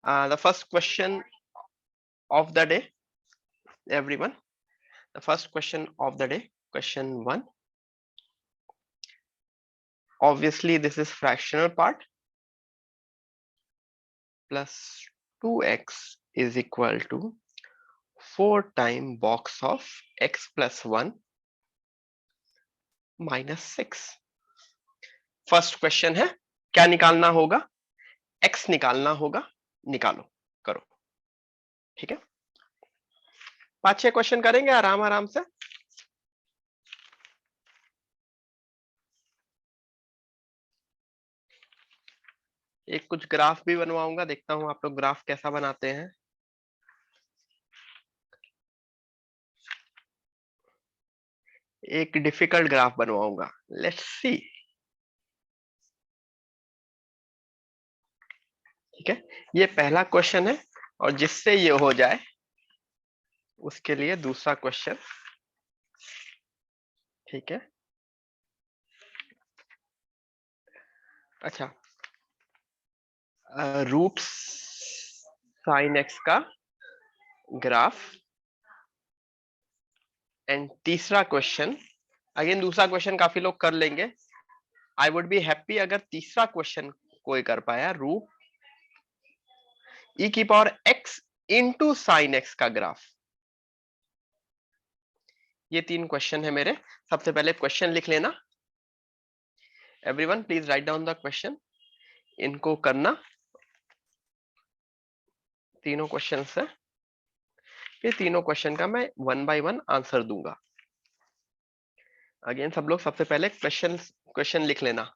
The first question of the day, everyone. The first question of the day, question 1. Obviously, this is fractional part. Plus 2x is equal to 4 times box of x plus 1 minus 6. First question है, क्या निकालना होगा? x निकालना होगा, निकालो, करो। ठीक है, 5-6 क्वेश्चन करेंगे आराम आराम से। एक कुछ ग्राफ भी बनवाऊंगा, देखता हूं आप लोग ग्राफ कैसा बनाते हैं। एक डिफिकल्ट ग्राफ बनवाऊंगा, लेट्स सी। ठीक है, ये पहला क्वेश्चन है और जिससे ये हो जाए उसके लिए दूसरा क्वेश्चन। ठीक है, अच्छा, रूट साइन एक्स का ग्राफ एंड तीसरा क्वेश्चन, अगेन दूसरा क्वेश्चन काफी लोग कर लेंगे। आई वुड बी हैप्पी अगर तीसरा क्वेश्चन कोई कर पाया, रूट ई की power x into sine x का ग्राफ। ये 3 क्वेश्चन है मेरे। सबसे पहले क्वेश्चन लिख लेना, everyone please write down the question. इनको करना, तीनों क्वेश्चन है, फिर तीनों क्वेश्चन का मैं 1 बाय 1 आंसर दूंगा। अगेन सब लोग सबसे पहले क्वेश्चन लिख लेना।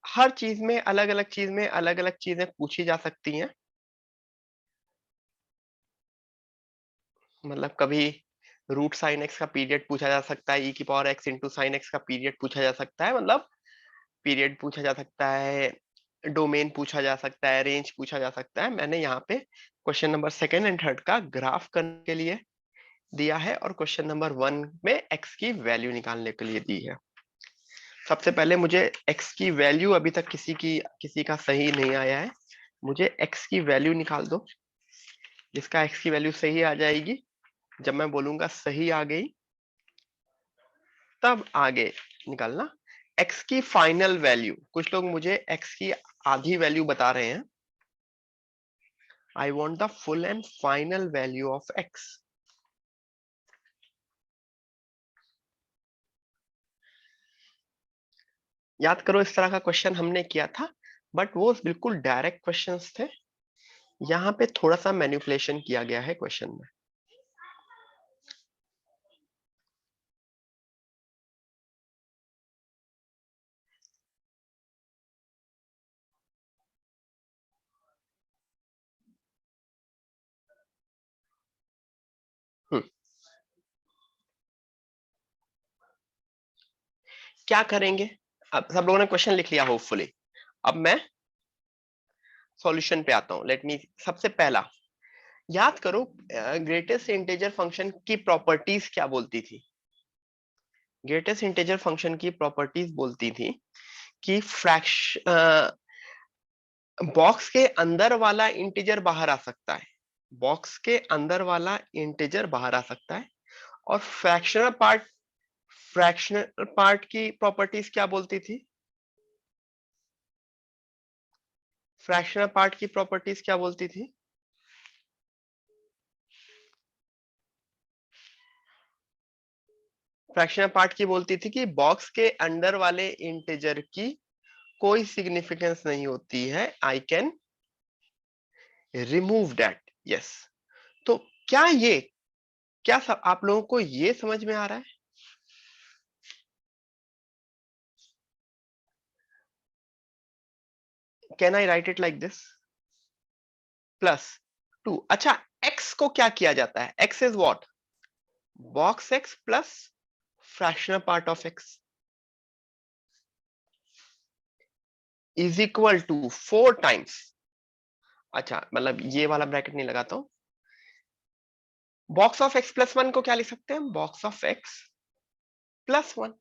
हर चीज में अलग अलग चीज में अलग अलग चीजें पूछी जा सकती हैं। मतलब कभी रूट साइन एक्स का पीरियड पूछा जा सकता है, ई की power x into sine x का पीरियड पूछा जा सकता है, मतलब पीरियड पूछा जा सकता है, डोमेन पूछा जा सकता है, रेंज पूछा जा सकता है। मैंने यहाँ पे क्वेश्चन नंबर 2 एंड 3 का ग्राफ करने के लिए दिया है और क्वेश्चन नंबर 1 में एक्स की वैल्यू निकालने के लिए दी है। सबसे पहले मुझे एक्स की वैल्यू, अभी तक किसी का सही नहीं आया है, मुझे एक्स की वैल्यू निकाल दो। जिसका एक्स की वैल्यू सही आ जाएगी, जब मैं बोलूंगा सही आ गई, तब आगे निकालना एक्स की फाइनल वैल्यू। कुछ लोग मुझे एक्स की आधी वैल्यू बता रहे हैं। आई want the full and final value of x. याद करो, इस तरह का क्वेश्चन हमने किया था, बट वो बिल्कुल डायरेक्ट क्वेश्चंस थे। यहाँ पे थोड़ा सा मैनिपुलेशन किया गया है क्वेश्चन में। क्या करेंगे, अब सब लोगों ने क्वेश्चन लिख लिया होपफुली। अब मैं सॉल्यूशन पे आता हूं। लेट मी, सबसे पहला याद करो, ग्रेटेस्ट इंटीजर फंक्शन की प्रॉपर्टीज क्या बोलती थी? ग्रेटेस्ट इंटीजर फंक्शन की प्रॉपर्टीज बोलती थी कि बॉक्स के अंदर वाला इंटीजर बाहर आ सकता है, बॉक्स के अंदर वाला इंटीजर बाहर आ सकता है। और फ्रैक्शनल पार्ट की प्रॉपर्टीज क्या बोलती थी? फ्रैक्शनल पार्ट की प्रॉपर्टीज क्या बोलती थी? फ्रैक्शनल पार्ट की बोलती थी कि बॉक्स के अंदर वाले इंटीजर की कोई सिग्निफिकेंस नहीं होती है, I can remove that. Yes, तो क्या सब आप लोगों को ये समझ में आ रहा है? Can I write it like this? Plus 2। अच्छा, x को क्या किया जाता है? x is what? Box x plus fractional part of x is equal to 4 times. अच्छा, मतलब ये वाला ब्रैकेट नहीं लगाता हूं, box of x plus one को क्या लिख सकते हैं? Box of x plus one.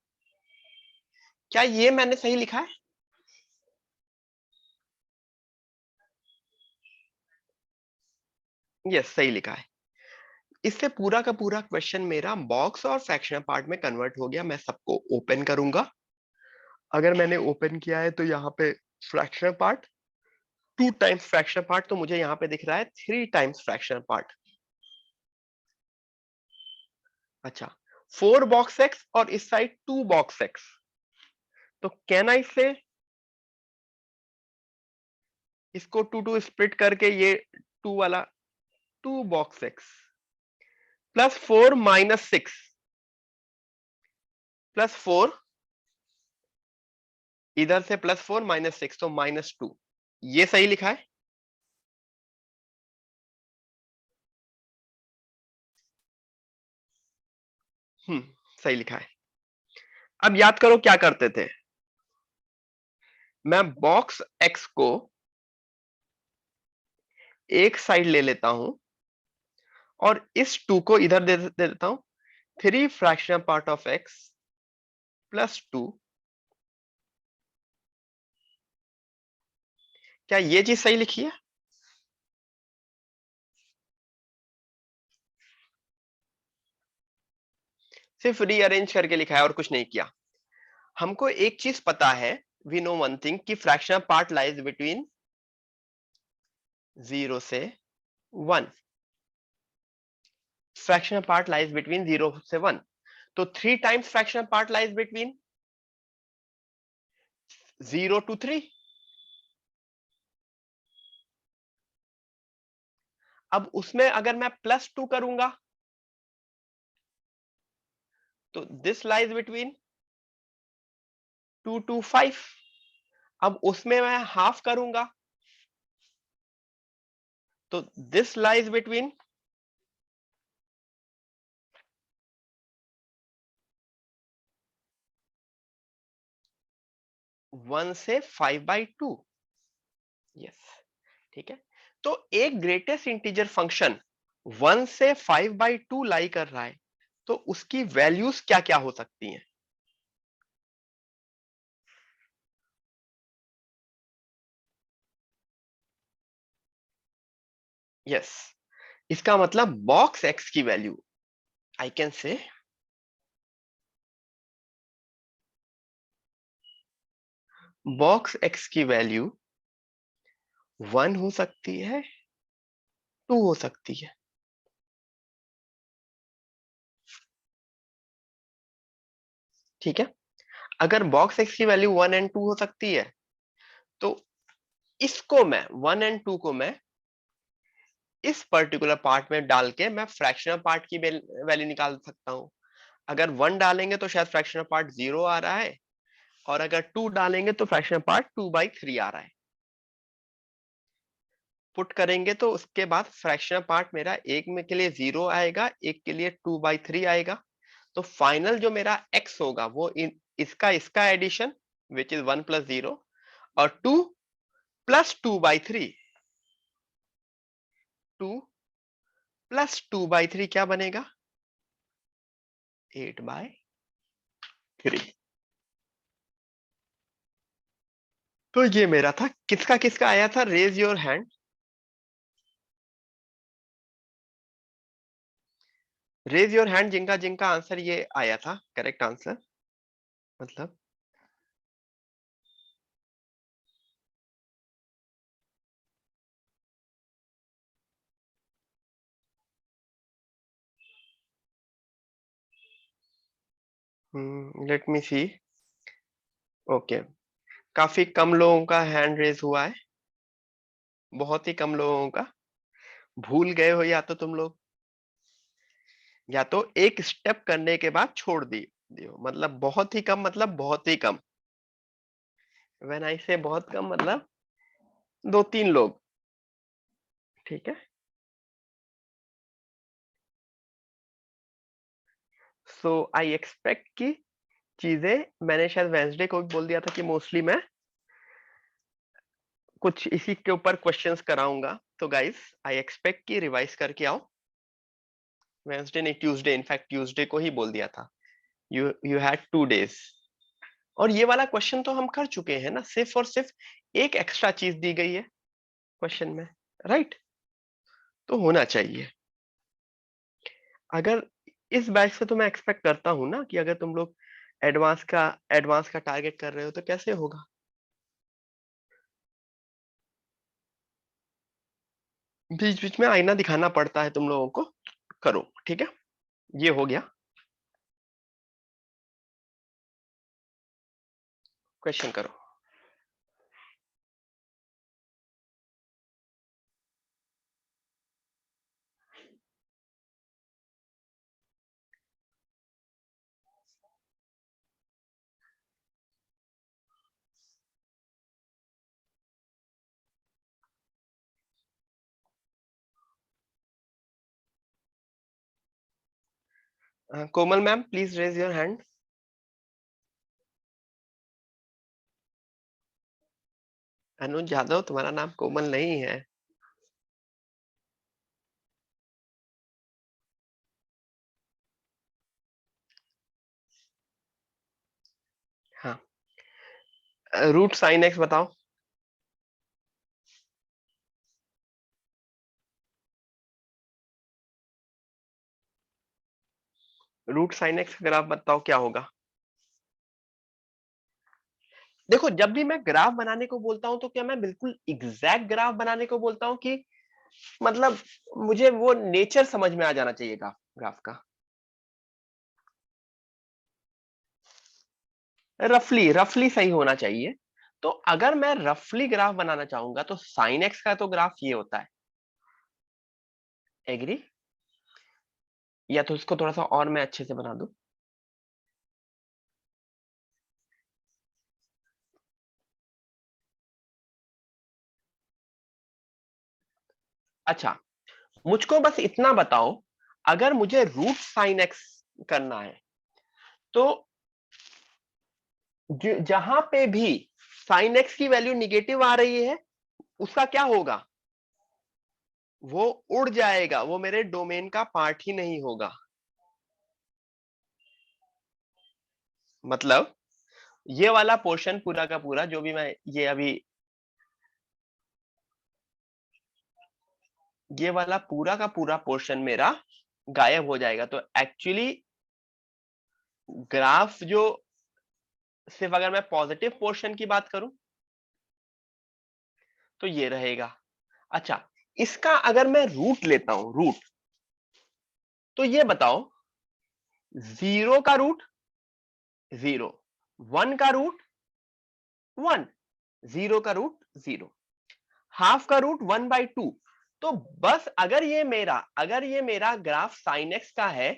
क्या ये मैंने सही लिखा है? यस, सही लिखा है। इससे पूरा का पूरा क्वेश्चन मेरा बॉक्स और फ्रैक्शनल पार्ट में कन्वर्ट हो गया। मैं सबको ओपन करूंगा। अगर मैंने ओपन किया है तो यहाँ पे fractional part, 2 times fractional part, तो मुझे यहाँ पे दिख रहा है 3 टाइम्स फ्रैक्शनल पार्ट। अच्छा, 4 बॉक्स एक्स और इस साइड 2 बॉक्स एक्स, तो कैन आई से इसको 2 स्प्लिट करके ये 2 वाला 2 बॉक्स एक्स +4 - 6 +4, इधर से +4 - 6 तो -2। ये सही लिखा है? सही लिखा है। अब याद करो क्या करते थे। मैं बॉक्स एक्स को एक साइड ले लेता हूं और इस 2 को इधर दे देता हूं। 3 फ्रैक्शनल पार्ट ऑफ एक्स +2। क्या ये चीज सही लिखी है? सिर्फ रीअरेंज करके लिखा है और कुछ नहीं किया। हमको एक चीज पता है, वी नो वन थिंग, कि फ्रैक्शनल पार्ट लाइज बिटवीन 0 से 1। फ्रैक्शनल पार्ट लाइज बिटवीन 0 से 1, तो 3 times fractional part lies between 0 to 3। अब उसमें अगर मैं +2 करूंगा तो दिस लाइज बिटवीन 2 to 5। अब उसमें मैं हाफ करूंगा तो दिस लाइज बिटवीन 1 से 5/2। यस, ठीक है। तो एक ग्रेटेस्ट इंटीजर फंक्शन 1 से 5/2 लाई कर रहा है, तो उसकी वैल्यूज क्या क्या हो सकती हैं? यस, इसका मतलब बॉक्स एक्स की value, I can say box x की वैल्यू 1 हो सकती है, 2 हो सकती है। ठीक है, अगर बॉक्स एक्स की वैल्यू 1 एंड 2 हो सकती है, तो इसको मैं 1 एंड 2 को मैं इस पर्टिकुलर पार्ट में डाल के मैं फ्रैक्शनल पार्ट की वैल्यू निकाल सकता हूं। अगर 1 डालेंगे तो शायद फ्रैक्शनल पार्ट 0 आ रहा है, और अगर 2 डालेंगे तो फ्रैक्शनल पार्ट 2/3 आ रहा है। पुट करेंगे तो उसके बाद फ्रैक्शनल पार्ट मेरा एक में के लिए 0 आएगा, एक के लिए 2/3 आएगा। तो फाइनल जो मेरा x होगा वो इसका एडिशन, विच इज 1 + 0, और 2 + 2/3। 2 + 2/3 क्या बनेगा? 8/3। तो ये मेरा था। किसका किसका आया था? Raise your hand. Raise your hand जिनका जिनका आंसर ये आया था, करेक्ट आंसर, मतलब। Let me see. ओके, काफी कम लोगों का हैंड रेज हुआ है, बहुत ही कम लोगों का। भूल गए हो या तो तुम लोग, या तो एक स्टेप करने के बाद छोड़ दियो, मतलब बहुत ही कम, मतलब बहुत ही कम। व्हेन आई से बहुत कम, मतलब 2-3 लोग। ठीक है, सो आई एक्सपेक्ट कि चीजें, मैंने शायद वेंसडे को भी बोल दिया था कि मोस्टली मैं कुछ इसी के ऊपर क्वेश्चंस कराऊंगा। तो गाइस, आई एक्सपेक्ट कि रिवाइज करके आओ। वेंसडे नहीं, ट्यूसडे, इनफैक्ट ट्यूसडे को ही बोल दिया था। You had 2 days। और ये वाला क्वेश्चन तो हम कर चुके हैं ना, सिर्फ और सिर्फ एक एक्स्ट्रा चीज दी गई है क्वेश्चन में, राइट? तो होना चाहिए। अगर इस बैच से तो मैं एक्सपेक्ट करता हूं ना कि अगर तुम लोग एडवांस का टारगेट कर रहे हो तो कैसे होगा। बीच बीच में आईना दिखाना पड़ता है तुम लोगों को। करो, ठीक है, ये हो गया। क्वेश्चन करो। Komal ma'am, please raise your hand. Anuj Yadav, तुम्हारा नाम कोमल नहीं है। हाँ, रूट साइन एक्स बताओ। रूट साइन एक्स का ग्राफ बताओ क्या होगा। देखो, जब भी मैं ग्राफ बनाने को बोलता हूं तो क्या मैं बिल्कुल एग्जैक्ट ग्राफ बनाने को बोलता हूं कि मतलब मुझे वो नेचर समझ में आ जाना चाहिए ग्राफ ग्राफ का। रफली रफली सही होना चाहिए। तो अगर मैं रफली ग्राफ बनाना चाहूंगा तो साइन एक्स का तो ग्राफ ये होता है। एग्री? या तो इसको थोड़ा सा और मैं अच्छे से बना दूं। अच्छा, मुझको बस इतना बताओ, अगर मुझे रूट साइन एक्स करना है तो जहां पे भी साइन एक्स की वैल्यू निगेटिव आ रही है उसका क्या होगा? वो उड़ जाएगा, वो मेरे डोमेन का पार्ट ही नहीं होगा। मतलब ये वाला पोर्शन पूरा का पूरा जो भी मैं ये अभी ये वाला पूरा का पूरा पोर्शन मेरा गायब हो जाएगा। तो एक्चुअली ग्राफ जो सिर्फ अगर मैं पॉजिटिव पोर्शन की बात करूं तो ये रहेगा। अच्छा, इसका अगर मैं रूट लेता हूं, रूट, तो ये बताओ, 0 का रूट 0, 1 का रूट 1, 0 का रूट 0, हाफ का रूट 1/2। तो बस अगर ये मेरा ग्राफ साइन एक्स का है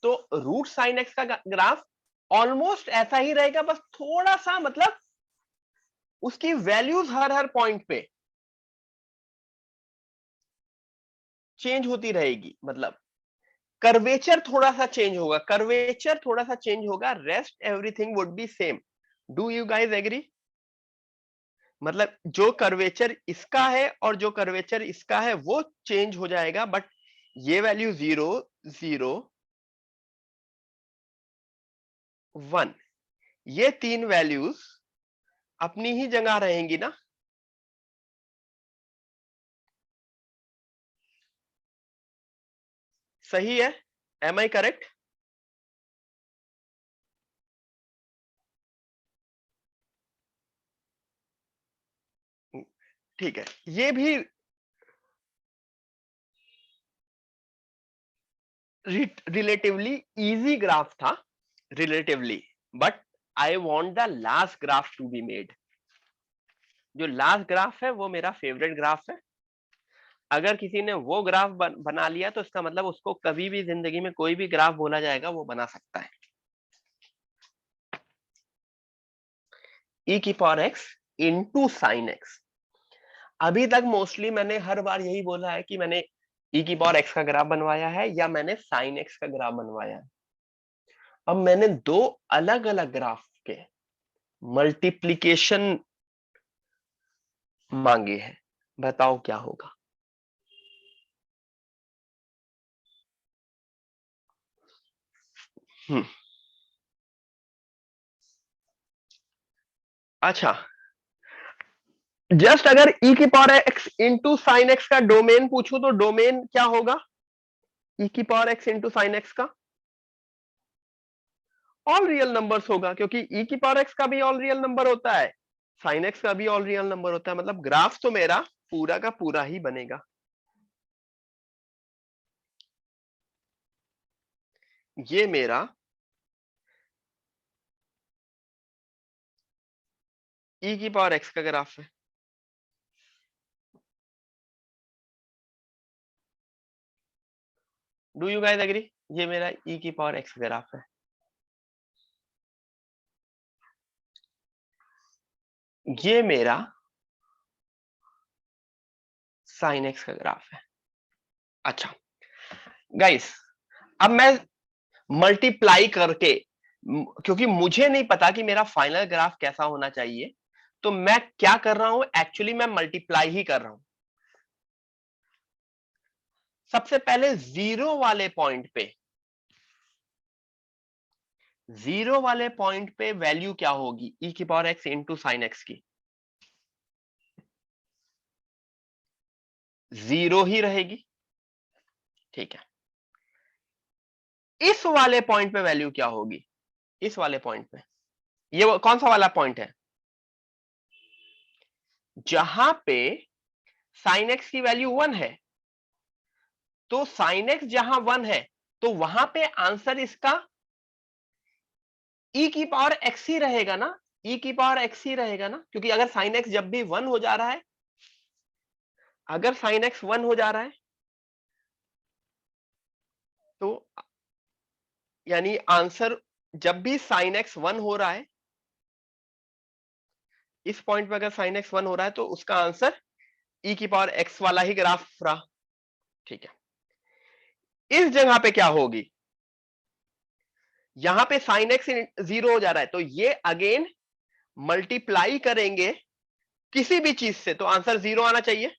तो रूट साइन एक्स का ग्राफ ऑलमोस्ट ऐसा ही रहेगा, बस थोड़ा सा मतलब उसकी वैल्यूज हर हर पॉइंट पे चेंज होती रहेगी। मतलब कर्वेचर थोड़ा सा चेंज होगा, rest everything would be same. Do you guys agree? मतलब जो कर्वेचर इसका है और जो कर्वेचर इसका है वो चेंज हो जाएगा, बट ये वैल्यू 0, 0, 1, ये तीन वैल्यूज अपनी ही जगह रहेंगी ना। सही है? Am I correct? ठीक है, ये भी रिलेटिवली इजी ग्राफ था, relatively. But I want the last graph to be made. जो लास्ट ग्राफ है वो मेरा फेवरेट ग्राफ है। अगर किसी ने वो ग्राफ बना लिया तो इसका मतलब उसको कभी भी जिंदगी में कोई भी ग्राफ बोला जाएगा वो बना सकता है। ई की power x into sine x. अभी तक मोस्टली मैंने हर बार यही बोला है कि मैंने ई की पावर एक्स का ग्राफ बनवाया है या मैंने साइन एक्स का ग्राफ बनवाया है। अब मैंने दो अलग अलग ग्राफ के मल्टीप्लीकेशन मांगे हैं, बताओ क्या होगा। अच्छा, जस्ट अगर e की power x into sine x का डोमेन पूछूं तो डोमेन क्या होगा e की power x into sine x का? ऑल रियल नंबर्स होगा, क्योंकि e की पावर x का भी ऑल रियल नंबर होता है, साइन एक्स का भी ऑल रियल नंबर होता है, मतलब ग्राफ तो मेरा पूरा का पूरा ही बनेगा। ये मेरा e की पावर x का ग्राफ है। Do you guys agree? ये मेरा e की पावर x ग्राफ है। ये मेरा साइन एक्स का ग्राफ है। अच्छा गाइस, अब मैं मल्टीप्लाई करके, क्योंकि मुझे नहीं पता कि मेरा फाइनल ग्राफ कैसा होना चाहिए, तो मैं क्या कर रहा हूं, एक्चुअली मैं मल्टीप्लाई ही कर रहा हूं। सबसे पहले जीरो वाले पॉइंट पे, जीरो वाले पॉइंट पे वैल्यू क्या होगी e की power x into sine x की? जीरो ही रहेगी। ठीक है, इस वाले पॉइंट पे वैल्यू क्या होगी? इस वाले पॉइंट पे, ये कौन सा वाला पॉइंट है? जहां पे साइन एक्स की वैल्यू 1 है, तो साइन एक्स जहां 1 है तो वहां पे आंसर इसका e की पावर x ही रहेगा ना, e की पावर x ही रहेगा ना, क्योंकि अगर साइन एक्स जब भी 1 हो जा रहा है, अगर साइन एक्स 1 हो जा रहा है तो यानी आंसर, जब भी साइन एक्स 1 हो रहा है, इस पॉइंट पे अगर साइन एक्स 1 हो रहा है तो उसका आंसर e की पावर x वाला ही ग्राफ रहा। ठीक है, इस जगह पे क्या होगी, यहां पे साइन एक्स 0 हो जा रहा है, तो ये अगेन मल्टीप्लाई करेंगे किसी भी चीज से, तो आंसर 0 आना चाहिए।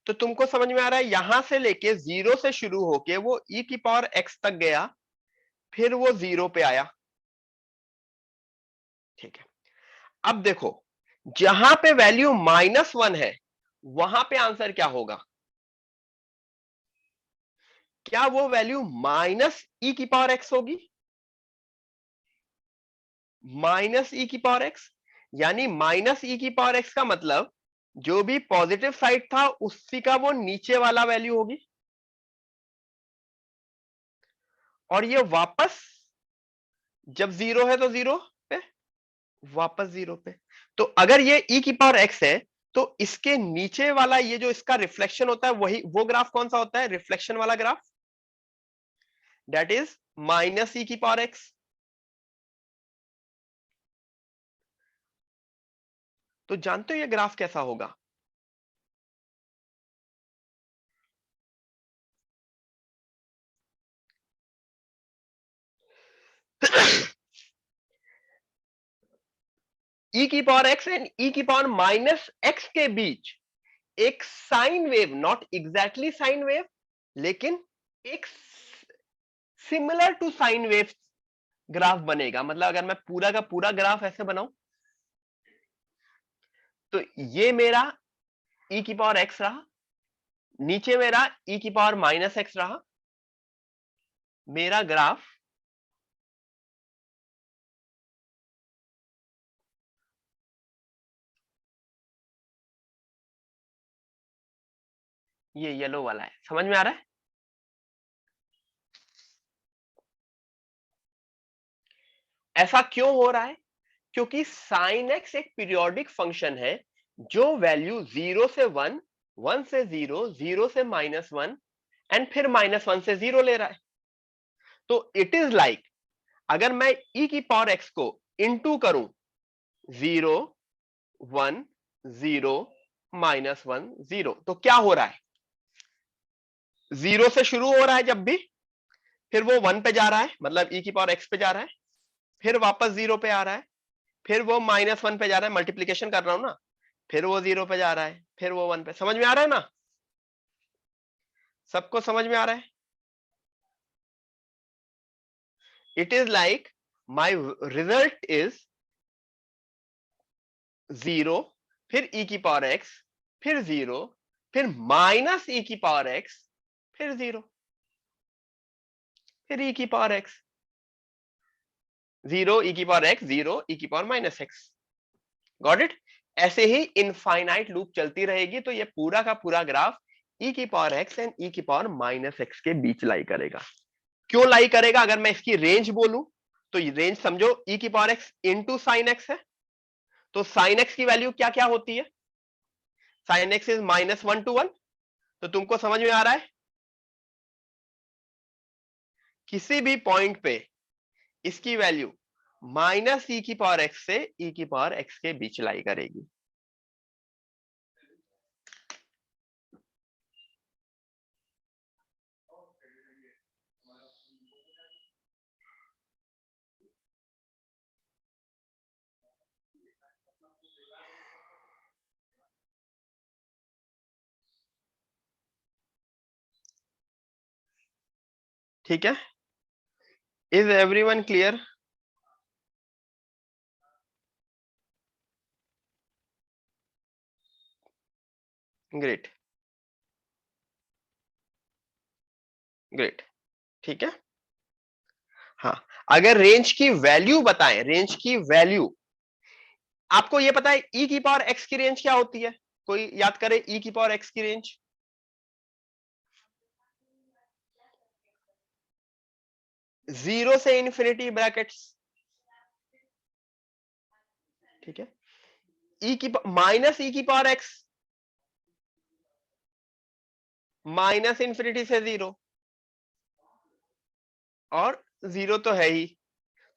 तो तुमको समझ में आ रहा है, यहां से लेके 0 से शुरू होके वो e की पावर x तक गया, फिर वो 0 पे आया। ठीक है, अब देखो, जहां पे वैल्यू -1 है वहां पे आंसर क्या होगा? क्या वो वैल्यू माइनस e की पावर x होगी? माइनस e की पावर x, यानी माइनस e की पावर x का मतलब जो भी पॉजिटिव साइड था उसी का वो नीचे वाला वैल्यू होगी, और ये वापस जब 0 है तो 0 पे, वापस 0 पे। तो अगर ये e की पावर x है तो इसके नीचे वाला ये जो इसका रिफ्लेक्शन होता है, वही वो ग्राफ कौन सा होता है? रिफ्लेक्शन वाला graph, that is minus e की पावर x। तो जानते हो ये ग्राफ कैसा होगा? e की पावर x एंड e की पावर -x के बीच एक sine wave, not exactly sine wave, लेकिन एक similar to sine wave graph बनेगा। मतलब अगर मैं पूरा का पूरा ग्राफ ऐसे बनाऊं तो ये मेरा e की पावर x रहा, नीचे मेरा e की पावर -x रहा, मेरा ग्राफ ये येलो वाला है। समझ में आ रहा है? ऐसा क्यों हो रहा है? क्योंकि साइन एक्स एक पीरियोडिक फंक्शन है जो वैल्यू 0 से 1, 1 से 0, 0 से -1 एंड फिर -1 से 0 ले रहा है। तो इट इज लाइक, अगर मैं e की पावर x को इंटू करूं 0, 1, 0, -1, 0, तो क्या हो रहा है? 0 से शुरू हो रहा है जब भी, फिर वो 1 पे जा रहा है, मतलब e की पावर x पे जा रहा है, फिर वापस 0 पे आ रहा है, फिर वो -1 पे जा रहा है, मल्टीप्लीकेशन कर रहा हूं ना, फिर वो 0 पे जा रहा है, फिर वो 1 पे। समझ में आ रहा है ना? सबको समझ में आ रहा है? It is like my result is 0, फिर e की पावर x, फिर 0, फिर माइनस e की पावर x, फिर 0, फिर e की पावर x, 0 e की पावर x, 0 e की power minus x। Got it? ऐसे ही इनफाइनाइट लूप चलती रहेगी, तो ये पूरा का पूरा ग्राफ e की पावर x एंड e की पावर माइनस x के बीच लाई करेगा। क्यों लाई करेगा? अगर मैं इसकी रेंज बोलूं तो रेंज समझो e की power x into sine x है, तो साइन एक्स की वैल्यू क्या क्या होती है? Sign x is -1 to 1। तो तुमको समझ में आ रहा है? किसी भी पॉइंट पे इसकी वैल्यू माइनस ई की पावर एक्स से ई की पावर एक्स के बीच लाई करेगी। ठीक है? Is everyone clear? Great, great. ठीक है। हाँ, अगर रेंज की वैल्यू बताएं, रेंज की वैल्यू, आपको ये पता है ई की पावर एक्स की रेंज क्या होती है? कोई याद करे ई की पावर एक्स की रेंज? 0 से इंफिनिटी ब्रैकेट्स। ठीक है? ई की माइनस ई की पावर एक्स, माइनस इंफिनिटी से 0, और 0 तो है ही।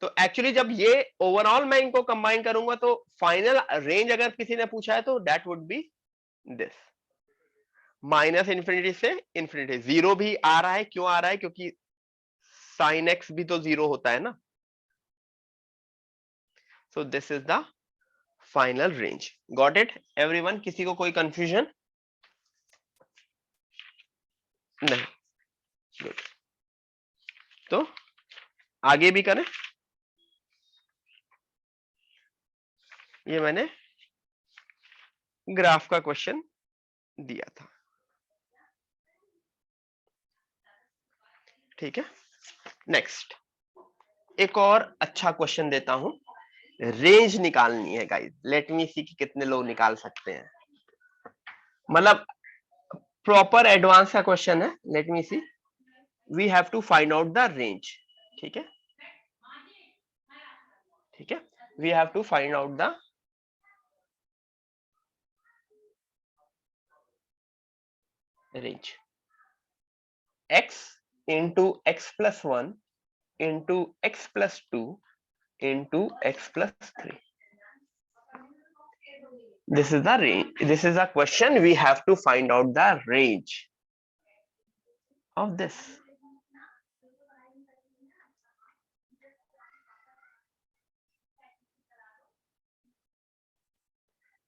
तो एक्चुअली जब ये ओवरऑल मैं इनको कंबाइन करूंगा तो फाइनल रेंज अगर किसी ने पूछा है तो that would be this, minus infinity से इंफिनिटी। 0 भी आ रहा है, क्यों आ रहा है? क्योंकि साइन एक्स भी तो 0 होता है ना। So this is the final range. Got it everyone? किसी को कोई कंफ्यूजन? नहीं? गुड। तो आगे भी करें। ये मैंने ग्राफ का क्वेश्चन दिया था। ठीक है, नेक्स्ट एक और अच्छा क्वेश्चन देता हूं। रेंज निकालनी है गाइस, लेट मी सी कि कितने लोग निकाल सकते हैं। मतलब प्रॉपर एडवांस का क्वेश्चन है। Let me see, we have to find out the range. ठीक है, ठीक है, we have to find out the range. x into x plus 1 into x plus 2 into x plus 3, this is the range. This is a question, we have to find out the range of this.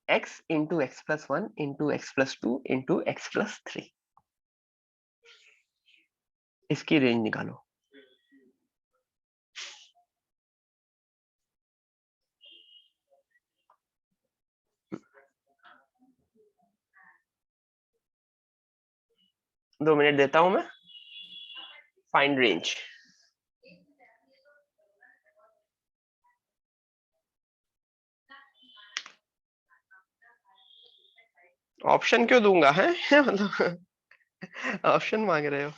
x into x plus 1 into x plus 2 into x plus 3, इसकी range निकालो। दो minute देता हूं मैं। Find range. Option क्यों दूंगा है? मतलब ऑप्शन मांग रहे हो?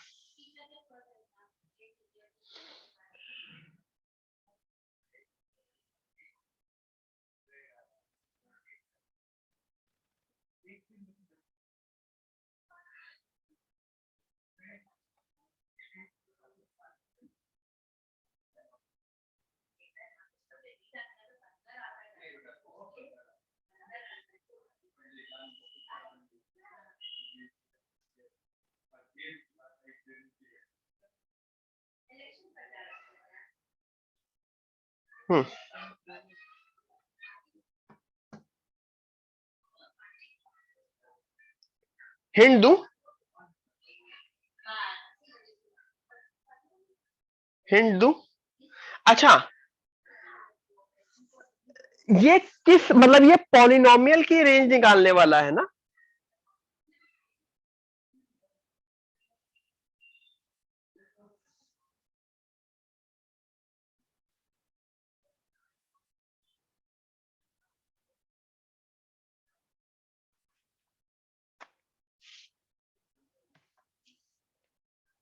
हिंट दूं? हिंट दूं? अच्छा, ये किस मतलब ये पॉलिनोमियल की रेंज निकालने वाला है ना?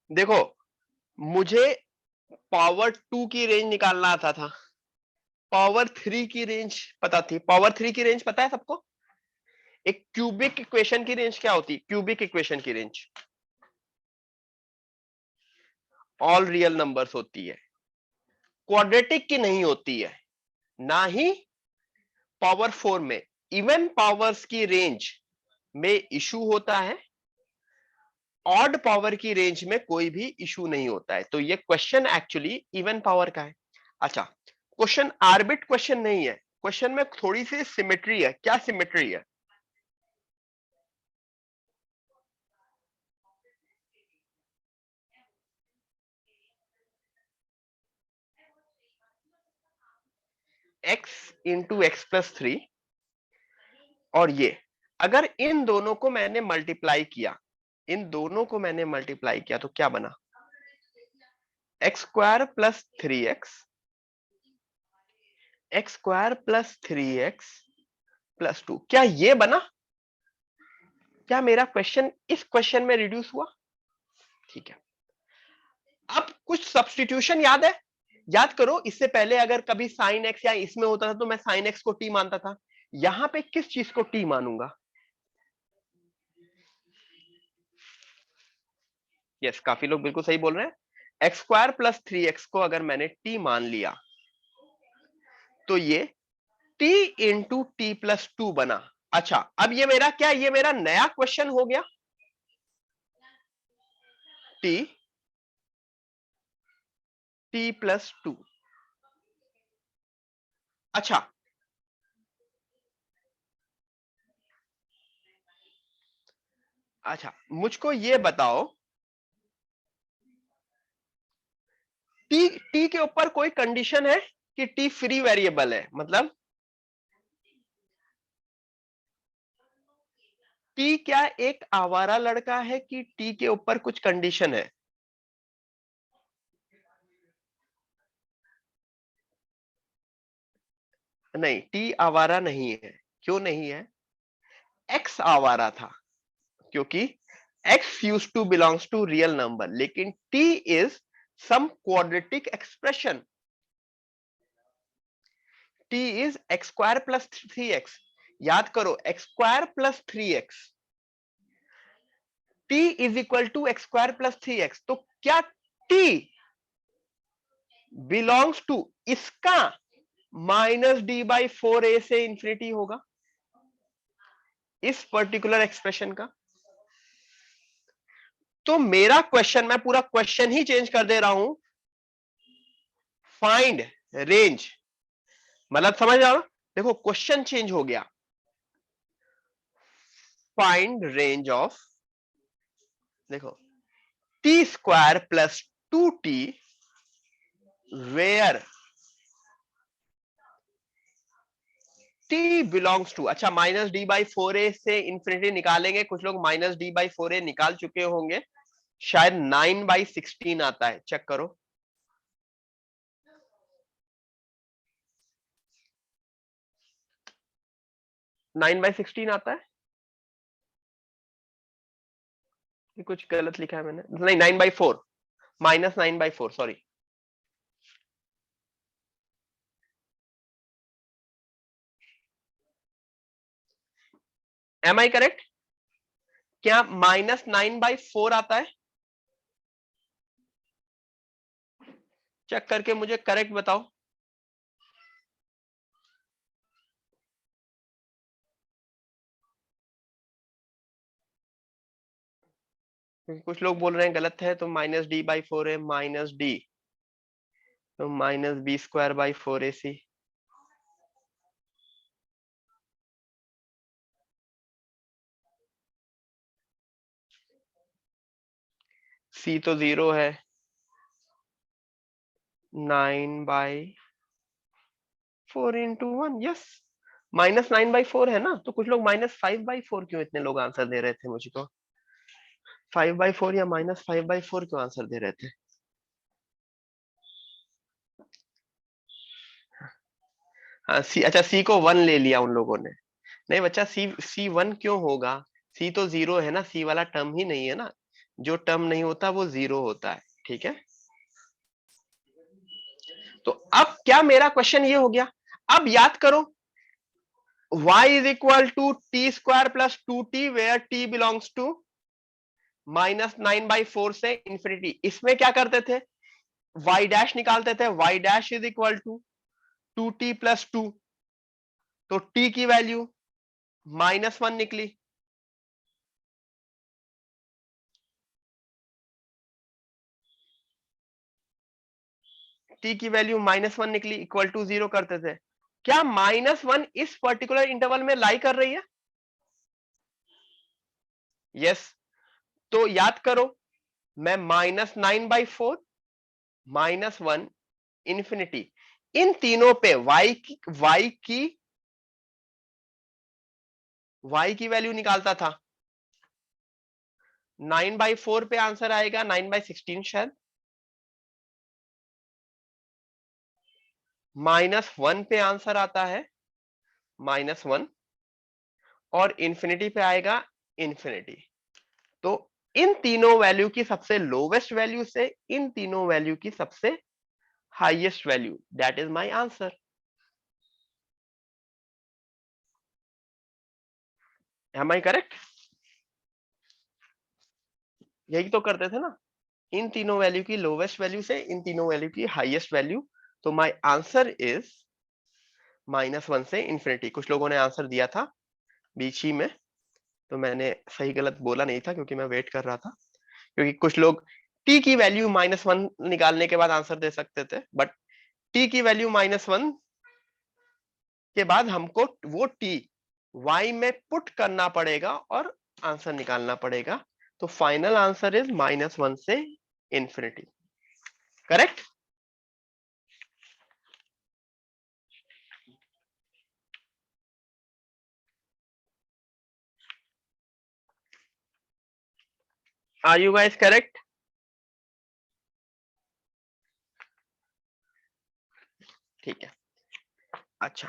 देखो, मुझे पावर 2 की रेंज निकालना आता था, पावर 3 की रेंज पता थी। पावर 3 की रेंज पता है सबको? एक क्यूबिक इक्वेशन की रेंज क्या होती है? क्यूबिक इक्वेशन की रेंज ऑल रियल नंबर्स होती है, क्वाड्रेटिक की नहीं होती है, ना ही पावर 4 में। इवन पावर्स की रेंज में इशू होता है, ऑड पावर की रेंज में कोई भी इशू नहीं होता है। तो ये क्वेश्चन एक्चुअली इवन पावर का है। अच्छा, क्वेश्चन आर्बिट क्वेश्चन नहीं है, क्वेश्चन में थोड़ी सी सिमेट्री है। क्या सिमेट्री है? X into x plus three, और ये अगर इन दोनों को मैंने मल्टीप्लाई किया, इन दोनों को मैंने मल्टीप्लाई किया तो क्या बना? X square plus three x, x square plus three x plus two, क्या ये बना? क्या मेरा क्वेश्चन इस क्वेश्चन में रिड्यूस हुआ? ठीक है। अब कुछ सब्स्टिट्यूशन याद है? याद करो, इससे पहले अगर कभी साइन एक्स या इसमें होता था तो मैं साइन एक्स को टी मानता था, यहां पे किस चीज को टी मानूंगा? यस, काफी लोग बिल्कुल सही बोल रहे हैं। X square plus three x को अगर मैंने टी मान लिया तो ये T into T plus two बना। अच्छा, अब ये मेरा क्या, ये मेरा नया क्वेश्चन हो गया, टी टी प्लस टू। अच्छा, अच्छा मुझको ये बताओ, टी टी के ऊपर कोई कंडीशन है कि टी फ्री वेरिएबल है? मतलब टी क्या एक आवारा लड़का है कि टी के ऊपर कुछ कंडीशन है? नहीं, टी आवारा नहीं है। क्यों नहीं है? एक्स आवारा था, क्योंकि x use to belongs to real number, लेकिन T is some quadratic expression. T is x square plus three x. याद करो, x square plus three x, T is equal to x square plus three x. तो क्या T belongs to इसका minus D by four A से infinity होगा, इस particular expression का? तो मेरा क्वेश्चन, मैं पूरा क्वेश्चन ही चेंज कर दे रहा हूं, फाइंड रेंज, मतलब समझ रहा हो? देखो क्वेश्चन चेंज हो गया, फाइंड रेंज ऑफ, देखो, t square plus two t where t belongs to. अच्छा, minus D by four A से इंफिनिटी निकालेंगे, कुछ लोग minus D by four A निकाल चुके होंगे, शायद 9/16 आता है, चेक करो। 9/16 आता है कि कुछ गलत लिखा है मैंने? नहीं, 9/4, -9/4, सॉरी। M I correct? क्या -9/4 आता है? चेक करके मुझे करेक्ट बताओ। क्योंकि कुछ लोग बोल रहे हैं गलत है, तो -d/4 है, माइनस डी, तो -b² / 4ac। सी तो 0 है, 9/4 इंटू 1, यस। -9/4 है ना, तो कुछ लोग -5/4 क्यों इतने लोग आंसर दे रहे थे मुझको? 5/4 या -5/4 क्यों आंसर दे रहे थे? हाँ सी, अच्छा सी को 1 ले लिया उन लोगों ने। नहीं बच्चा, सी 1 क्यों होगा? सी तो 0 है ना, सी वाला टर्म ही नहीं है ना। जो टर्म नहीं होता वो 0 होता है, ठीक है। तो अब क्या मेरा क्वेश्चन ये हो गया, अब याद करो, y is equal to t square plus 2t where t belongs to -9/4 से इंफिनिटी। इसमें क्या करते थे, y डैश निकालते थे, y dash is equal to 2t plus 2, तो t की वैल्यू -1 निकली। t की वैल्यू -1 निकली, इक्वल टू 0 करते थे। क्या -1 इस पर्टिकुलर इंटरवल में लाई कर रही है? यस। तो याद करो, मैं -9/4, -1, इंफिनिटी, इन तीनों पे y की वैल्यू निकालता था। 9/4 पे आंसर आएगा 9/16 शायद, -1 पे आंसर आता है -1, और इंफिनिटी पे आएगा इंफिनिटी। तो इन तीनों वैल्यू की सबसे लोवेस्ट वैल्यू से इन तीनों वैल्यू की सबसे highest value, that is my answer. Am I correct? यही तो करते थे ना, इन तीनों वैल्यू की लोवेस्ट वैल्यू से इन तीनों वैल्यू की हाईएस्ट वैल्यू। तो माय आंसर इज -1 से इंफिनिटी। कुछ लोगों ने आंसर दिया था बीच ही में, तो मैंने सही गलत बोला नहीं था क्योंकि मैं वेट कर रहा था। क्योंकि कुछ लोग टी की वैल्यू -1 निकालने के बाद आंसर दे सकते थे, बट टी की वैल्यू -1 के बाद हमको वो टी वाई में पुट करना पड़ेगा और आंसर निकालना पड़ेगा। तो फाइनल आंसर इज -1 से infinity. Correct? Are you guys correct? ठीक है। अच्छा,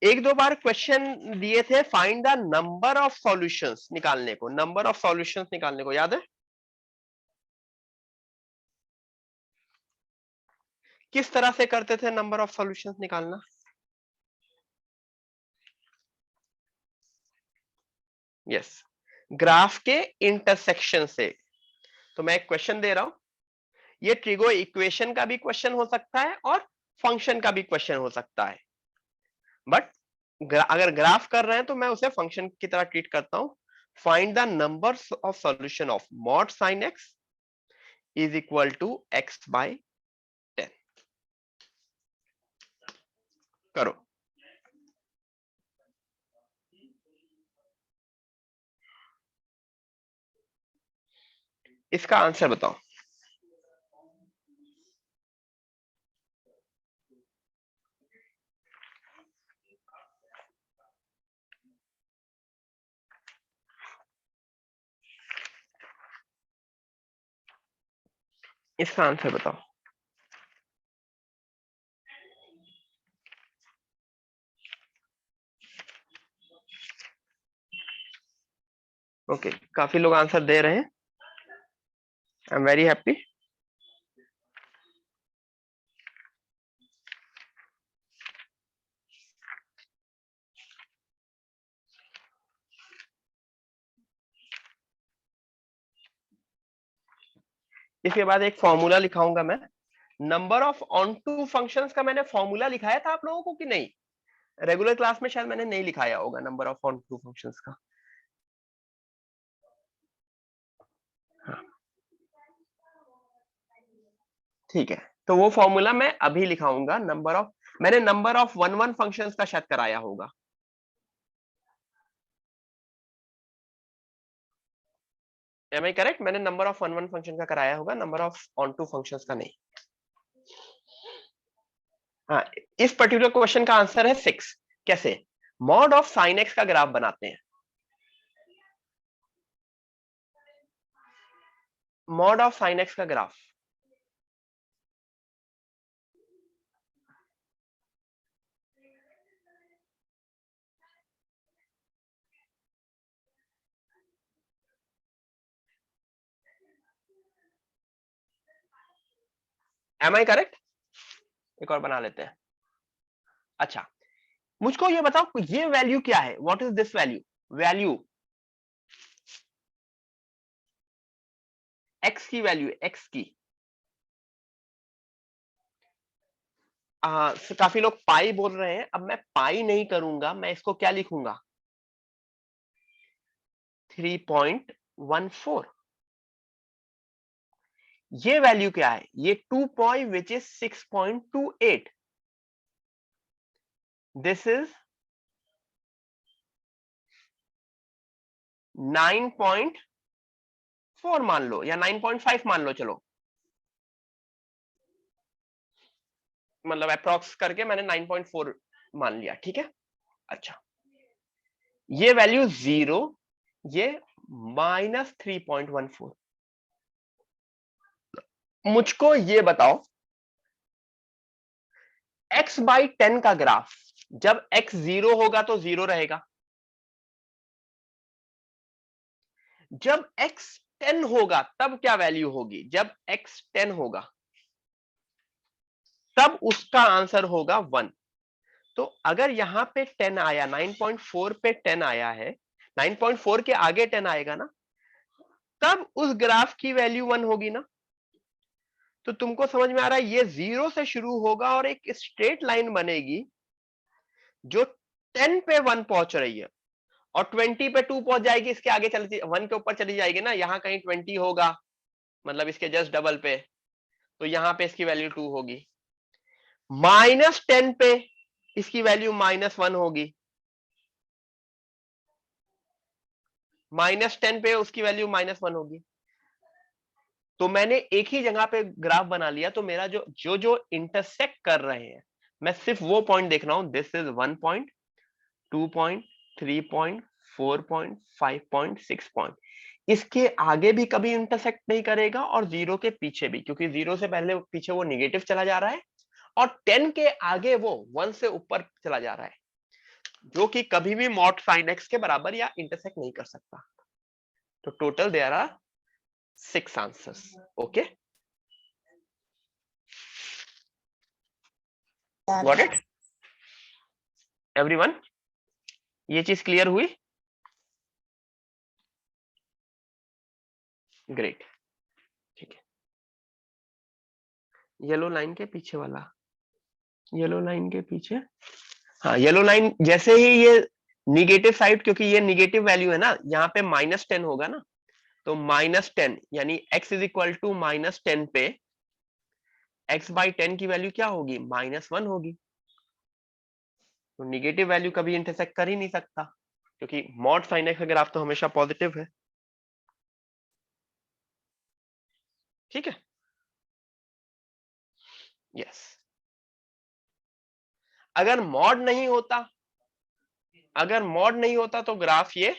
एक दो बार क्वेश्चन दिए थे find the number of solutions निकालने को, नंबर ऑफ सॉल्यूशंस निकालने को, याद है? किस तरह से करते थे नंबर ऑफ सॉल्यूशंस निकालना? यस, ग्राफ के इंटरसेक्शन से। तो मैं एक क्वेश्चन दे रहा हूं, ये ट्रिगो इक्वेशन का भी क्वेश्चन हो सकता है और फंक्शन का भी क्वेश्चन हो सकता है, बट अगर ग्राफ कर रहे हैं तो मैं उसे फंक्शन की तरह ट्रीट करता हूं। Find the number of solution of mod sine x is equal to x/10। करो। इसका आंसर बताओ। इसका आंसर बताओ। ओके, काफी लोग आंसर दे रहे हैं, आई एम वेरी हैप्पी। इसके बाद एक फॉर्मूला लिखाऊंगा मैं। Number of onto functions का मैंने फॉर्मूला लिखाया था आप लोगों को कि नहीं? रेगुलर क्लास में शायद मैंने नहीं लिखाया होगा number of onto functions का। हाँ, ठीक है। तो वो फॉर्मूला मैं अभी लिखाऊंगा, नंबर ऑफ, मैंने number of one one functions का शायद कराया होगा। Am I correct? मैंने number of one one function का कराया होगा, number of onto functions का नहीं। हाँ, इस पर्टिकुलर क्वेश्चन का आंसर है 6। कैसे? मॉड ऑफ साइन एक्स का ग्राफ बनाते हैं। मॉड ऑफ साइन एक्स का ग्राफ, एम आई करेक्ट? एक और बना लेते हैं। अच्छा, मुझको ये बताओ ये वैल्यू क्या है? What is this value? Value x की वैल्यू, एक्स की। काफी लोग पाई बोल रहे हैं। अब मैं पाई नहीं करूंगा, मैं इसको क्या लिखूंगा? 3.14। ये वैल्यू क्या है? ये 2 point which is 6.28। This is 9.4 मान लो, या 9.5 मान लो। चलो, मतलब अप्रोक्स करके मैंने 9.4 मान लिया, ठीक है। अच्छा, ये वैल्यू 0, ये -3.14। मुझको ये बताओ, x/10 का ग्राफ, जब x 0 होगा तो 0 रहेगा, जब x 10 होगा तब क्या वैल्यू होगी? जब x 10 होगा तब उसका आंसर होगा 1। तो अगर यहां पे 10 आया, 9.4 पे 10 आया है, 9.4 के आगे 10 आएगा ना, तब उस ग्राफ की वैल्यू 1 होगी ना। तो तुमको समझ में आ रहा है, ये 0 से शुरू होगा और एक स्ट्रेट लाइन बनेगी जो 10 पे 1 पहुंच रही है, और 20 पे 2 पहुंच जाएगी, इसके आगे चलती 1 के ऊपर चली जाएगी ना। यहां कहीं 20 होगा, मतलब इसके जस्ट डबल पे, तो यहां पे इसकी वैल्यू 2 होगी। -10 पे इसकी वैल्यू -1 होगी, -10 पे उसकी वैल्यू -1 होगी। तो मैंने एक ही जगह पे ग्राफ बना लिया, तो मेरा जो जो जो इंटरसेक्ट कर रहे हैं, मैं सिर्फ वो पॉइंट देख रहा हूं। This is 1 point, 2 point, 3 point, 4 point, 5 point, 6 point. इसके आगे भी कभी इंटरसेक्ट नहीं करेगा, और 0 के पीछे भी, क्योंकि 0 से पहले पीछे वो निगेटिव चला जा रहा है, और 10 के आगे वो 1 से ऊपर चला जा रहा है, जो कि कभी भी मॉड साइन एक्स के बराबर या इंटरसेक्ट नहीं कर सकता। तो total there are 6 answers. Okay, got it everyone? ये चीज क्लियर हुई? ग्रेट, ठीक है। येलो लाइन के पीछे वाला, येलो लाइन के पीछे, हाँ, येलो लाइन जैसे ही ये निगेटिव साइड, क्योंकि ये निगेटिव वैल्यू है ना, यहाँ पे -10 होगा ना, तो -10 यानी x इज इक्वल टू -10 पे x/10 की वैल्यू क्या होगी? -1 होगी। तो निगेटिव वैल्यू कभी इंटरसेक्ट कर ही नहीं सकता, क्योंकि मॉड साइन एक्स का ग्राफ तो हमेशा पॉजिटिव है, ठीक है। यस, अगर मॉड नहीं होता, अगर मॉड नहीं होता तो ग्राफ ये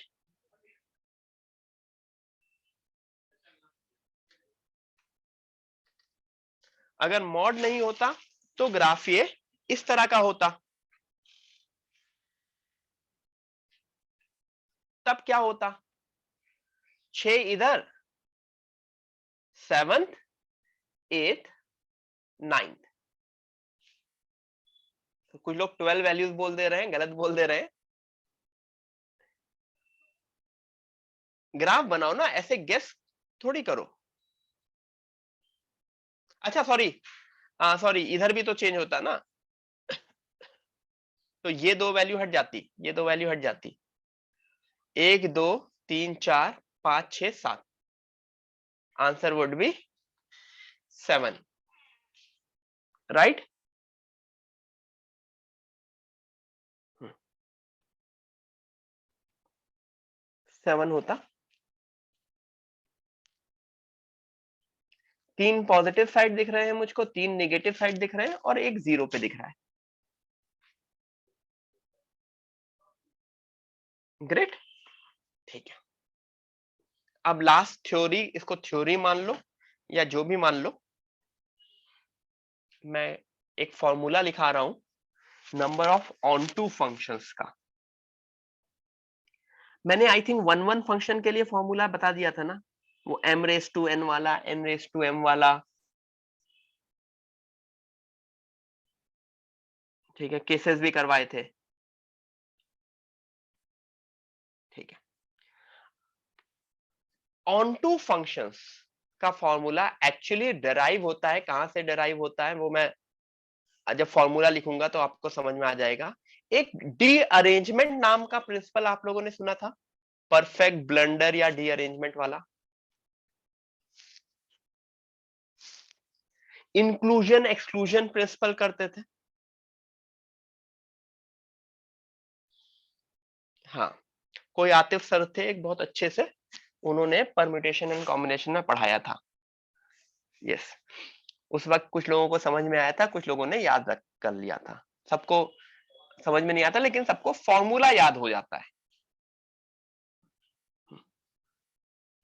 अगर मॉड नहीं होता तो ग्राफ ये इस तरह का होता। तब क्या होता? 6 इधर, 7th, 8th, 9th। तो कुछ लोग 12 वैल्यूज बोल दे रहे हैं, गलत बोल दे रहे हैं। ग्राफ बनाओ ना, ऐसे गेस थोड़ी करो। अच्छा, सॉरी, सॉरी, इधर भी तो चेंज होता ना। तो ये दो वैल्यू हट जाती, ये दो वैल्यू हट जाती, 1 2 3 4 5 6 7। Answer would be 7, right? 7 होता। 3 पॉजिटिव साइड दिख रहे हैं मुझको, 3 नेगेटिव साइड दिख रहे हैं और एक 0 पे दिख रहा है। ग्रेट, ठीक है। अब लास्ट थ्योरी, इसको थ्योरी मान लो या जो भी मान लो, मैं एक फॉर्मूला लिखा रहा हूं number of onto functions का। मैंने आई थिंक 1 फंक्शन के लिए फॉर्मूला बता दिया था ना, वो m⁻n वाला, n⁻m वाला, ठीक है, केसेस भी करवाए थे, ठीक है। ऑन टू फंक्शंस का फॉर्मूला एक्चुअली डेराइव होता है, कहां से डेराइव होता है वो मैं जब फॉर्मूला लिखूंगा तो आपको समझ में आ जाएगा। एक डी अरेंजमेंट नाम का प्रिंसिपल आप लोगों ने सुना था, परफेक्ट ब्लंडर या डी अरेंजमेंट वाला। इंक्लूजन एक्सक्लूजन प्रिंसिपल करते थे, हाँ। कोई आतिफ सर थे एक बहुत अच्छे से, उन्होंने परम्यूटेशन एंड कॉम्बिनेशन में पढ़ाया था, यस। उस वक्त कुछ लोगों को समझ में आया था, कुछ लोगों ने याद रख कर लिया था। सबको समझ में नहीं आता, लेकिन सबको फॉर्मूला याद हो जाता है,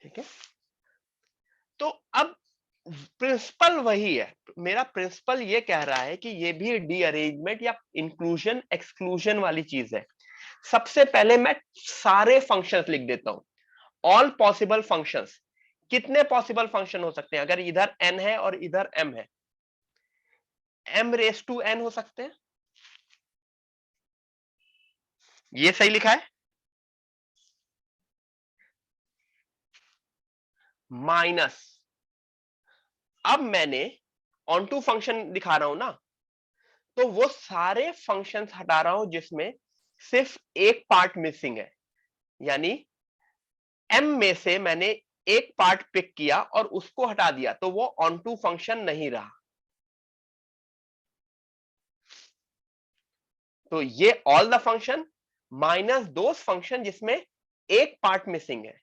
ठीक है। तो अब प्रिंसिपल वही है, मेरा प्रिंसिपल ये कह रहा है कि ये भी डी अरेंजमेंट या इंक्लूजन एक्सक्लूजन वाली चीज है। सबसे पहले मैं सारे फंक्शंस लिख देता हूं, ऑल पॉसिबल फंक्शंस। कितने पॉसिबल फंक्शन हो सकते हैं? अगर इधर n है और इधर m है, m⁻n हो सकते हैं, ये सही लिखा है, माइनस, अब मैंने ऑन टू फंक्शन दिखा रहा हूं ना, तो वो सारे फंक्शंस हटा रहा हूं जिसमें सिर्फ एक पार्ट मिसिंग है, यानी m में से मैंने एक पार्ट पिक किया और उसको हटा दिया, तो वो ऑन टू फंक्शन नहीं रहा। तो ये all the function minus those function जिसमें एक पार्ट मिसिंग है,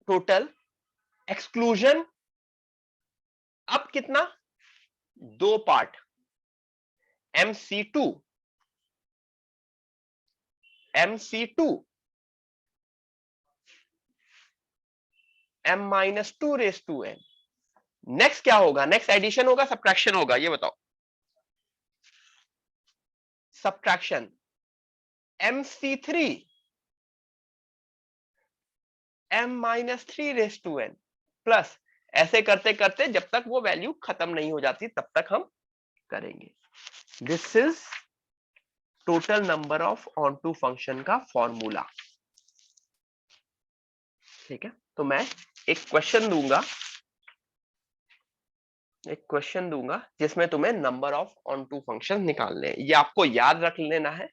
टोटल एक्सक्लूजन। अब कितना? 2 part, MC2, MC2, m-2n। Next क्या होगा? नेक्स्ट एडिशन होगा, सब्ट्रैक्शन होगा? ये बताओ। सब्ट्रैक्शन, MC3, m-3n प्लस, ऐसे करते करते जब तक वो वैल्यू खत्म नहीं हो जाती तब तक हम करेंगे। This is total number of onto function का फॉर्मूला, ठीक है। तो मैं एक क्वेश्चन दूंगा जिसमें तुम्हें number of onto function निकालने हैं, ये आपको याद रख लेना है।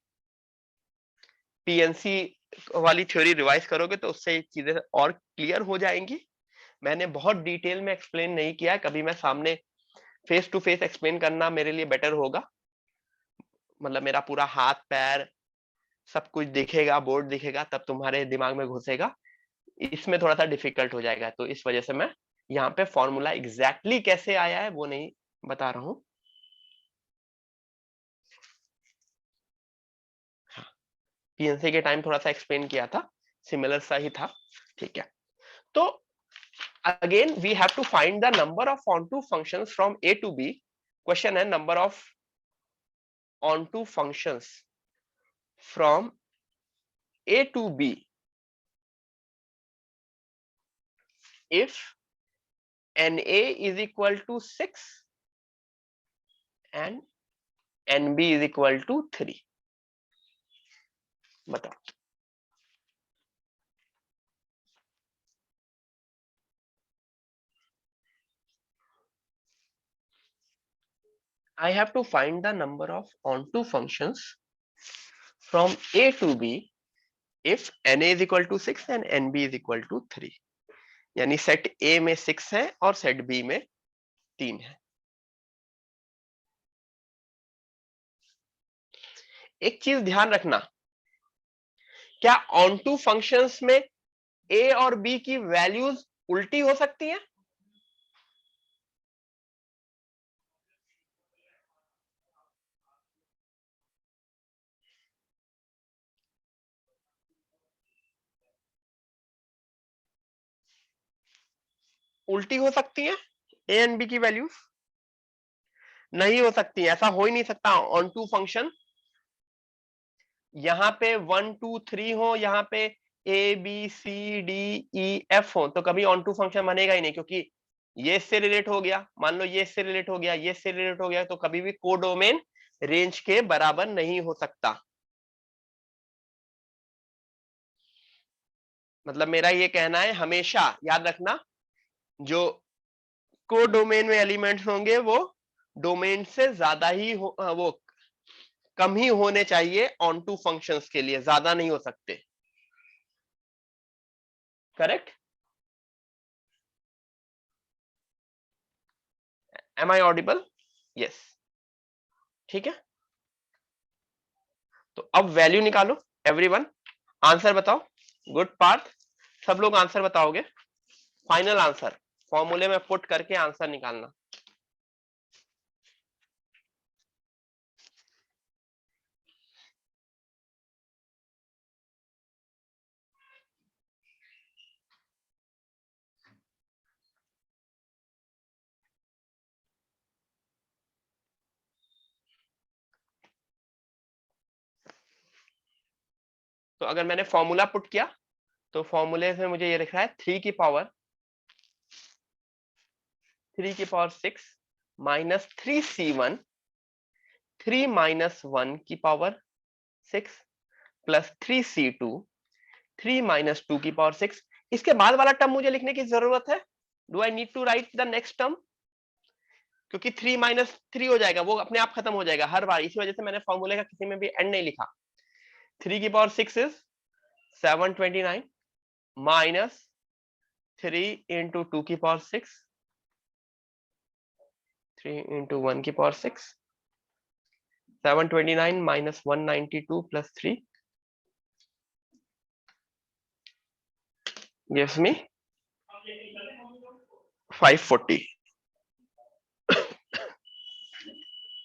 पीएनसी वाली थ्योरी रिवाइज करोगे तो उससे चीजें और क्लियर हो जाएंगी। मैंने बहुत डिटेल में एक्सप्लेन नहीं किया है, कभी मैं सामने फेस टू फेस एक्सप्लेन करना मेरे लिए बेटर होगा, मतलब मेरा पूरा हाथ पैर सब कुछ दिखेगा, बोर्ड दिखेगा, तब तुम्हारे दिमाग में घुसेगा। इसमें थोड़ा सा डिफिकल्ट हो जाएगा, तो इस वजह से मैं यहाँ पे फॉर्मूला एग्जैक्टली कैसे आया है वो नहीं बता रहा हूं। हाँ, पीएनसी के टाइम थोड़ा सा एक्सप्लेन किया था, सिमिलर सा ही था, ठीक है। तो again we have to find the number of onto functions from A to B. Question है number of onto functions from A to B if NA is equal to 6 and NB is equal to 3. बताओ। I have to find the number of onto functions from A to B if NA is equal to 6 and NB is equal to 3. यानी set A में 6 है और set B में 3 है। एक चीज ध्यान रखना, क्या ऑन टू फंक्शंस में A और B की वैल्यूज उल्टी हो सकती है? उल्टी हो सकती है ए एंड बी की वैल्यूज? नहीं हो सकती, ऐसा हो ही नहीं सकता। ऑन टू फंक्शन यहाँ पे 1 2 3 हो, यहाँ पे A B C D E F हो, तो कभी ऑन टू फंक्शन बनेगा ही नहीं, क्योंकि ये इससे रिलेट हो गया, मान लो ये इससे रिलेट हो गया, ये इससे रिलेट हो गया, तो कभी भी कोडोमेन रेंज के बराबर नहीं हो सकता। मतलब मेरा ये कहना है, हमेशा याद रखना, जो कोडोमेन में एलिमेंट्स होंगे वो डोमेन से ज्यादा ही वो कम ही होने चाहिए ऑन टू फंक्शंस के लिए, ज्यादा नहीं हो सकते। Correct? Am I audible? Yes. ठीक है, तो अब वैल्यू निकालो एवरीवन, आंसर बताओ। गुड पार्ट, सब लोग आंसर बताओगे, फाइनल आंसर फॉर्मूले में पुट करके आंसर निकालना। तो अगर मैंने फॉर्मूला पुट किया, तो फॉर्मूले से मुझे ये लिख रहा है 3 की पावर 6 माइनस 3c1 3 माइनस 1 की पावर 6 प्लस 3c2 3 माइनस 2 की पावर 6। इसके बाद वाला टर्म मुझे लिखने की जरूरत है? Do I need to write the next term? क्योंकि 3 - 3 हो जाएगा, वो अपने आप खत्म हो जाएगा हर बार, इसी वजह से मैंने फॉर्मूले का किसी में भी एंड नहीं लिखा। 3 की पावर 6 इज 729 माइनस 3 × 2 की पावर 6 3 × 1 की power 6 729 minus 192 plus 3 gives me 540.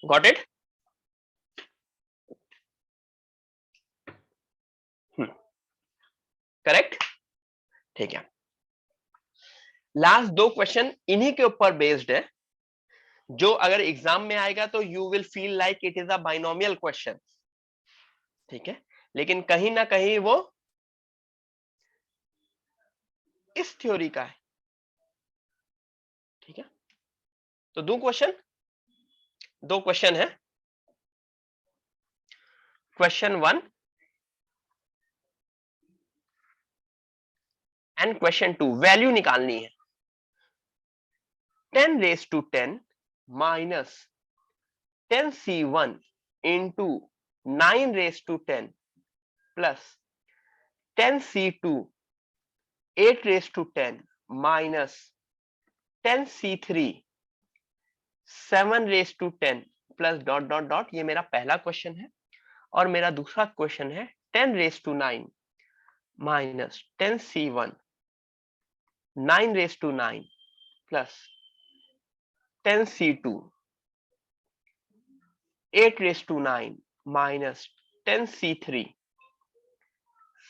Got it? Correct? ठीक है, लास्ट 2 क्वेश्चन इन्हीं के ऊपर बेस्ड है, जो अगर एग्जाम में आएगा तो you will feel like it is a binomial question. ठीक है, लेकिन कहीं ना कहीं वो इस थ्योरी का है। ठीक है, तो दो क्वेश्चन है। क्वेश्चन 1 एंड क्वेश्चन 2, वैल्यू निकालनी है। 10⁻10 minus 10c1 into 9⁻10 plus 10c2 8⁻10 minus 10c3 7⁻10 plus dot dot dot, ये मेरा पहला क्वेश्चन है। और मेरा दूसरा क्वेश्चन है 10⁻9 minus 10c1 9⁻9 plus 10c2 8⁻9 minus 10c3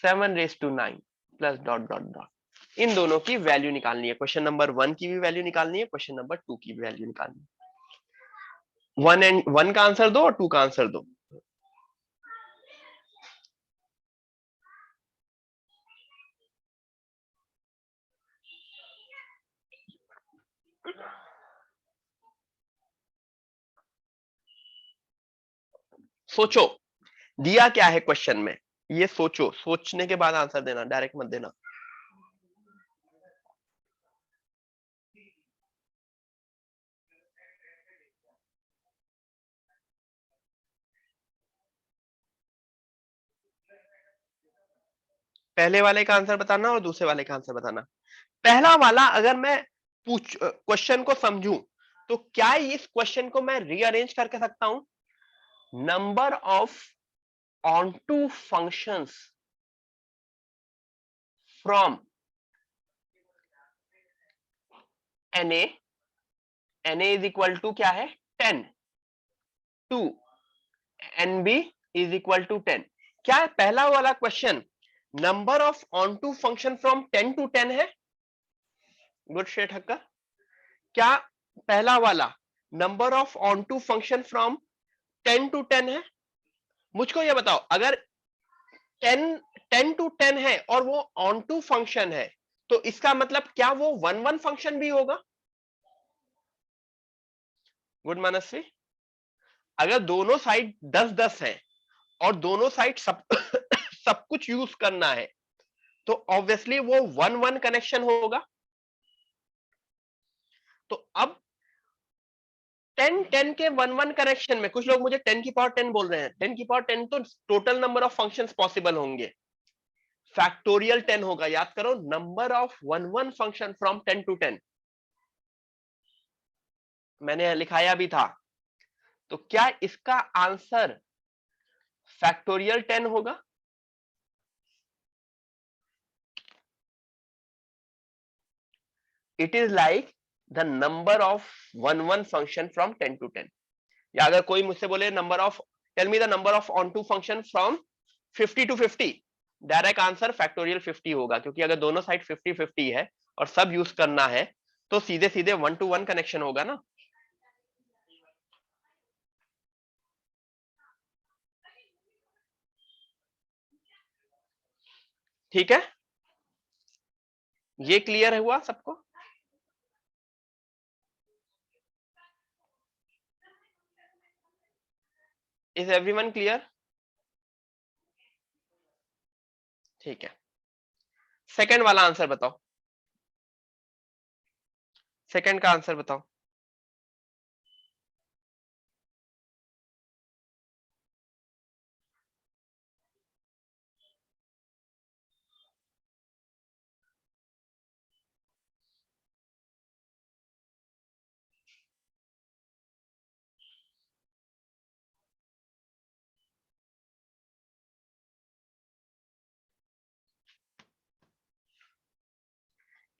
7⁻9 plus dot dot dot. इन दोनों की वैल्यू निकालनी है। क्वेश्चन नंबर 1 की भी वैल्यू निकालनी है, क्वेश्चन नंबर 2 की भी वैल्यू निकालनी है। 1 का आंसर दो और 2 का आंसर दो। सोचो दिया क्या है क्वेश्चन में, ये सोचो, सोचने के बाद आंसर देना, डायरेक्ट मत देना। पहले वाले का आंसर बताना और दूसरे वाले का आंसर बताना। पहला वाला अगर मैं क्वेश्चन को समझूं, तो क्या इस क्वेश्चन को मैं रीअरेंज करके सकता हूं? Number of onto functions from Na, Na is equal to क्या है 10 to Nb is equal to 10। क्या है पहला वाला question number of onto function from 10 to 10 है? गुड शेट हक्का। क्या पहला वाला number of onto function from 10 to 10 है? मुझको ये बताओ, अगर 10 टू 10 है और वो ऑन टू फंक्शन है, तो इसका मतलब क्या वो 1 1 फंक्शन भी होगा? गुड मनस्वी। अगर दोनों साइड 10 10 है और दोनों साइड सब सब कुछ यूज करना है, तो ऑब्वियसली वो 1 1 कनेक्शन होगा। तो अब 10 10 के 1 1 कनेक्शन में कुछ लोग मुझे 10 की पावर 10 बोल रहे हैं। 10 की पावर 10 तो total number of functions possible होंगे, फैक्टोरियल 10 होगा। याद करो, number of 1 1 function from 10 to 10 मैंने लिखाया भी था। तो क्या इसका आंसर फैक्टोरियल 10 होगा? It is like the number of 1 1 function from 10 to 10। या अगर कोई मुझसे बोले number of, tell me the number of onto function from 50 to 50, direct answer factorial 50 होगा, क्योंकि अगर दोनों साइड 50 50 है और सब यूज करना है, तो सीधे सीधे 1 टू 1 कनेक्शन होगा ना। ठीक है, ये क्लियर हुआ सबको? Is everyone clear? ठीक है, सेकंड वाला आंसर बताओ। सेकंड का आंसर बताओ।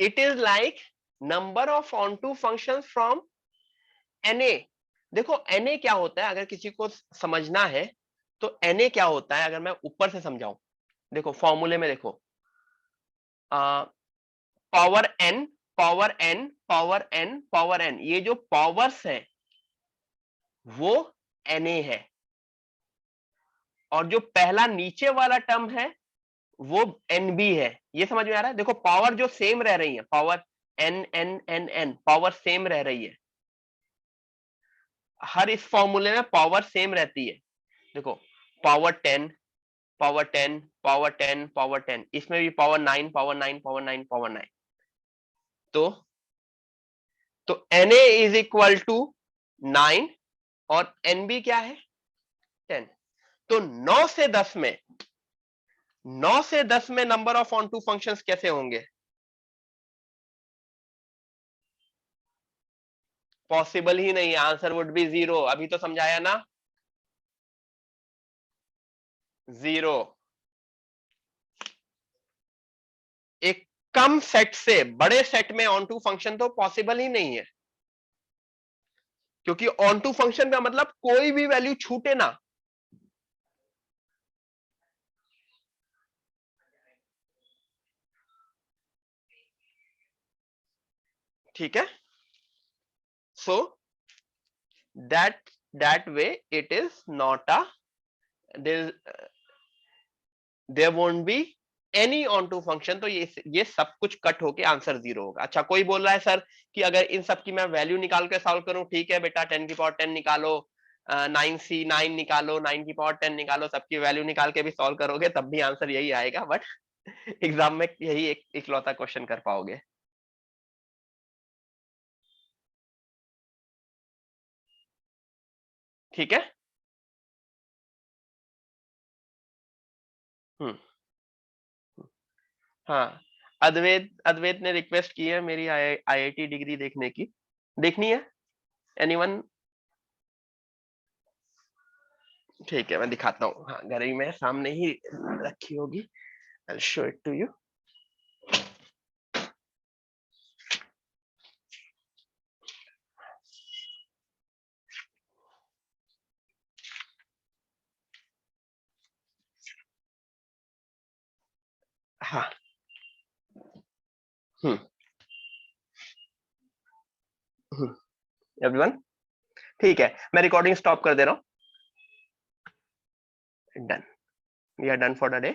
It is like number of onto function from Na। देखो Na क्या होता है, अगर किसी को समझना है तो Na क्या होता है, अगर मैं ऊपर से समझाऊं। देखो फॉर्मूले में देखो, power n power n power n power n, ये जो पावर्स है वो Na है, और जो पहला नीचे वाला टर्म है वो Nb है। ये समझ में आ रहा है? देखो पावर जो सेम रह रही है, power n n n n power same रह रही है, हर इस फॉर्मूले में पावर सेम रहती है। देखो पावर 10 पावर 10 पावर 10 पावर 10, इसमें भी पावर 9 पावर 9 पावर 9 पावर 9। तो Na इज इक्वल टू 9 और Nb क्या है 10। तो 9 से 10 में 9 से 10 में number of onto functions कैसे होंगे? पॉसिबल ही नहीं है, आंसर वुड बी 0। अभी तो समझाया ना, 0। एक कम सेट से बड़े सेट में ऑन टू फंक्शन तो पॉसिबल ही नहीं है, क्योंकि ऑन टू फंक्शन का मतलब कोई भी वैल्यू छूटे ना। ठीक है, so that way it is not a, there won't be any onto function. तो ये सब कुछ कट होके आंसर 0 होगा। अच्छा, कोई बोल रहा है सर कि अगर इन सब की मैं वैल्यू निकाल के सॉल्व करूं, ठीक है बेटा, 10 की पावर 10 निकालो, 9c 9 निकालो, 9 की पावर 10 निकालो, सबकी वैल्यू निकाल के भी सॉल्व करोगे तब भी आंसर यही आएगा, बट एग्जाम में यही एक इकलौता क्वेश्चन कर पाओगे। ठीक है। हम्म। हाँ, अद्वैत अद्वैत ने रिक्वेस्ट की है मेरी आईआईटी डिग्री देखने की। देखनी है एनीवन? ठीक है, मैं दिखाता हूँ। हाँ, घर ही में सामने ही रखी होगी। I'll show it to you. हाँ। हम्म। एवरीवन, ठीक है, मैं रिकॉर्डिंग स्टॉप कर दे रहा हूँ। Done, we are done for the day.